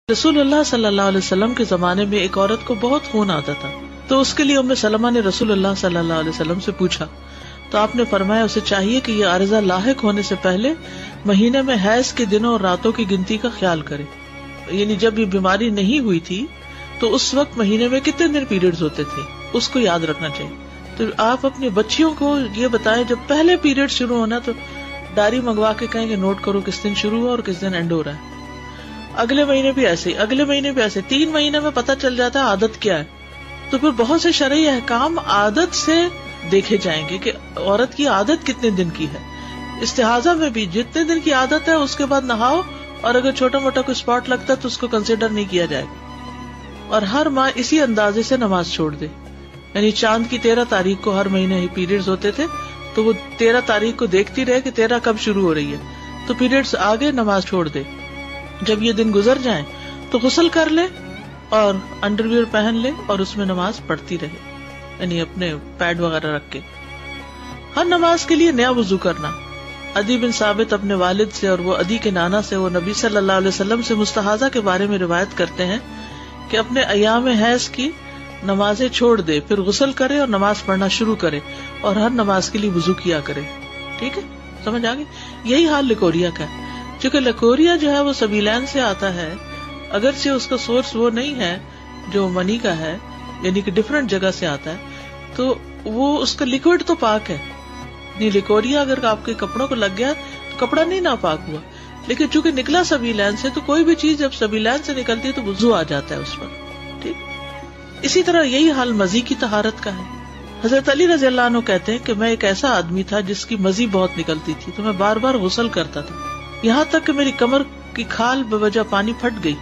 رسول اللہ صلی اللہ علیہ وسلم کے زمانے میں ایک عورت کو بہت خون آتا تھا، تو اس کے لیے ام سلمہ نے رسول اللہ صلی اللہ علیہ وسلم سے پوچھا، تو آپ نے فرمایا اسے چاہیے کہ یہ عارضہ لاحق ہونے سے پہلے مہینے میں حیض کے دنوں اور راتوں کی گنتی کا خیال کرے. یعنی جب یہ بیماری نہیں ہوئی تھی تو اس وقت مہینے میں کتنے دن پیریڈز ہوتے تھے اس کو یاد رکھنا چاہیے. تو آپ اپنی بچیوں کو یہ بتائیں جب پہلے پیریڈ شروع ہونا تو ڈائری منگوا کے کہیں کہ نوٹ کرو کس دن شروع ہوا اور کس دن اینڈ ہو رہا ہے. اگلے مہینے بھی ایسے، اگلے مہینے بھی ایسے، 3 مہینے میں پتہ چل جاتا ہے عادت کیا ہے. تو پھر بہت سے شرعی احکام عادت سے دیکھے جائیں گے کہ عورت کی عادت کتنے دن کی ہے. استحاضہ میں بھی جتنے دن کی عادت ہے اس کے بعد نہاؤ، اور اگر چھوٹا موٹا کوئی اسپاٹ لگتا ہے تو اس کو کنسیڈر نہیں کیا جائے گا. اور ہر ماہ اسی اندازے سے نماز چھوڑ دے. یعنی چاند کی 13 تاریخ کو ہر مہینے ہی پیریڈز ہوتے تھے تو وہ 13 تاریخ کو دیکھتی رہے کہ 13 کب شروع ہو رہی ہے، تو پیریڈز آگے نماز چھوڑ دے. جب یہ دن گزر جائیں تو غسل کر لے اور انڈر ویئر پہن لے اور اس میں نماز پڑھتی رہے، یعنی اپنے پیڈ وغیرہ رکھ کے. ہر نماز کے لیے نیا وضو کرنا. عدی بن ثابت اپنے والد سے اور وہ عدی کے نانا سے وہ نبی صلی اللہ علیہ وسلم سے مستحاضہ کے بارے میں روایت کرتے ہیں کہ اپنے ایام حیض کی نمازیں چھوڑ دے، پھر غسل کرے اور نماز پڑھنا شروع کرے اور ہر نماز کے لیے وضو کیا کرے. ٹھیک ہے، سمجھ آ گئی. یہی حال لیکوریا کا ہے. چونکہ لیکوریا جو ہے وہ سبیلین سے آتا ہے، اگرچہ اس کا سورس وہ نہیں ہے جو منی کا ہے، یعنی کہ ڈفرنٹ جگہ سے آتا ہے، تو وہ اس کا لیکوڈ تو پاک ہے. نہیں، لیکوریا اگر آپ کے کپڑوں کو لگ گیا تو کپڑا نہیں ناپاک ہوا، لیکن چونکہ نکلا سبیلین سے تو کوئی بھی چیز جب سبیلین سے نکلتی ہے تو وضو آ جاتا ہے اس پر. ٹھیک. اسی طرح یہی حال مزی کی طہارت کا ہے. حضرت علی رضی اللہ عنہ کہتے ہیں کہ میں ایک ایسا آدمی تھا جس کی مزی بہت نکلتی تھی، تو میں بار بار غسل کرتا تھا، یہاں تک کہ میری کمر کی کھال بوجہ پانی پھٹ گئی.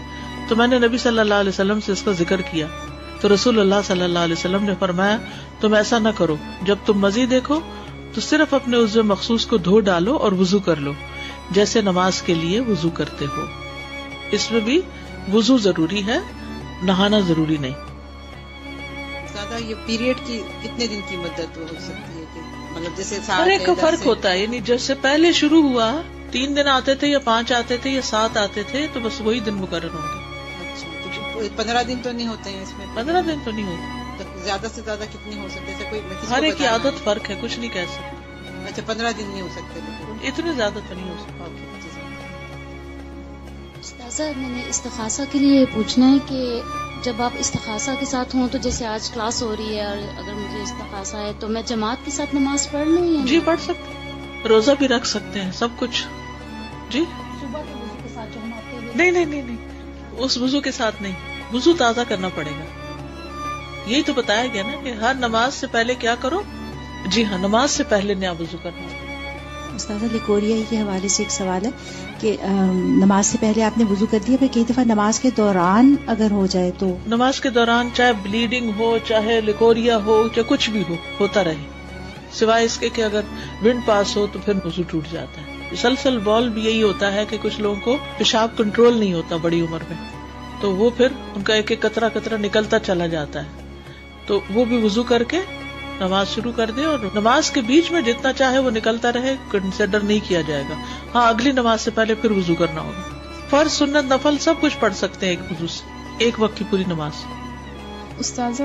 تو میں نے نبی صلی اللہ علیہ وسلم سے اس کا ذکر کیا، تو رسول اللہ صلی اللہ علیہ وسلم نے فرمایا تم ایسا نہ کرو، جب تم مزید دیکھو تو صرف اپنے عضو مخصوص کو دھو ڈالو اور وضو کر لو جیسے نماز کے لیے وضو کرتے ہو. اس میں بھی وضو ضروری ہے، نہانا ضروری نہیں. زیادہ یہ پیریڈ کی کتنے دن کی مدت ہو سکتی ہے کہ مطلب جیسے ہر ایک کا فرق ہوتا ہے. یعنی جیسے پہلے شروع ہوا 3 دن آتے تھے یا 5 آتے تھے یا 7 آتے تھے تو بس وہی دن مقرر ہوں گے. اچھا، تو 15 دن تو نہیں ہوتے ہیں اس میں؟ 15 دن تو نہیں ہوتے. زیادہ سے زیادہ کتنے ہو سکتے ہیں؟ کوئی ہر ایک کی عادت فرق ہے، کچھ نہیں کہہ سکتے. اچھا، 15 دن نہیں ہو سکتے، اتنے زیادہ تو نہیں ہو سکتا. استاذہ، میں نے استخاصہ کے لیے پوچھنا ہے کہ جب آپ استخاصہ کے ساتھ ہوں تو جیسے آج کلاس ہو رہی ہے اور اگر مجھے استخاصہ ہے تو میں جماعت کے ساتھ نماز پڑھ لوں یا جی پڑھ سکتے، روزہ بھی رکھ سکتے ہیں، سب کچھ. جی صبح کے وضو کے ساتھ جو ہم آپ کے نہیں، اس وضو کے ساتھ نہیں، وضو تازہ کرنا پڑے گا. یہی تو بتایا گیا نا کہ ہر نماز سے پہلے کیا کرو. جی ہاں، نماز سے پہلے نیا وضو کرنا. استاذہ، لیکوریا کے حوالے سے ایک سوال ہے کہ نماز سے پہلے آپ نے وضو کر دیا، پھر کئی دفعہ نماز کے دوران اگر ہو جائے تو؟ نماز کے دوران چاہے بلیڈنگ ہو، چاہے لیکوریا ہو، چاہے کچھ بھی ہو، ہوتا رہے، سوائے اس کے کہ اگر ونڈ پاس ہو تو پھر وضو ٹوٹ جاتا ہے. مسلسل بال بھی یہی ہوتا ہے کہ کچھ لوگوں کو پیشاب کنٹرول نہیں ہوتا بڑی عمر میں، تو وہ پھر ان کا ایک ایک قطرہ قطرہ نکلتا چلا جاتا ہے، تو وہ بھی وضو کر کے نماز شروع کر دے، اور نماز کے بیچ میں جتنا چاہے وہ نکلتا رہے، کنسیڈر نہیں کیا جائے گا. ہاں، اگلی نماز سے پہلے پھر وضو کرنا ہوگا. فرض، سنت، نفل سب کچھ پڑھ سکتے ہیں ایک وضو سے، ایک وقت کی پوری نماز. استاذہ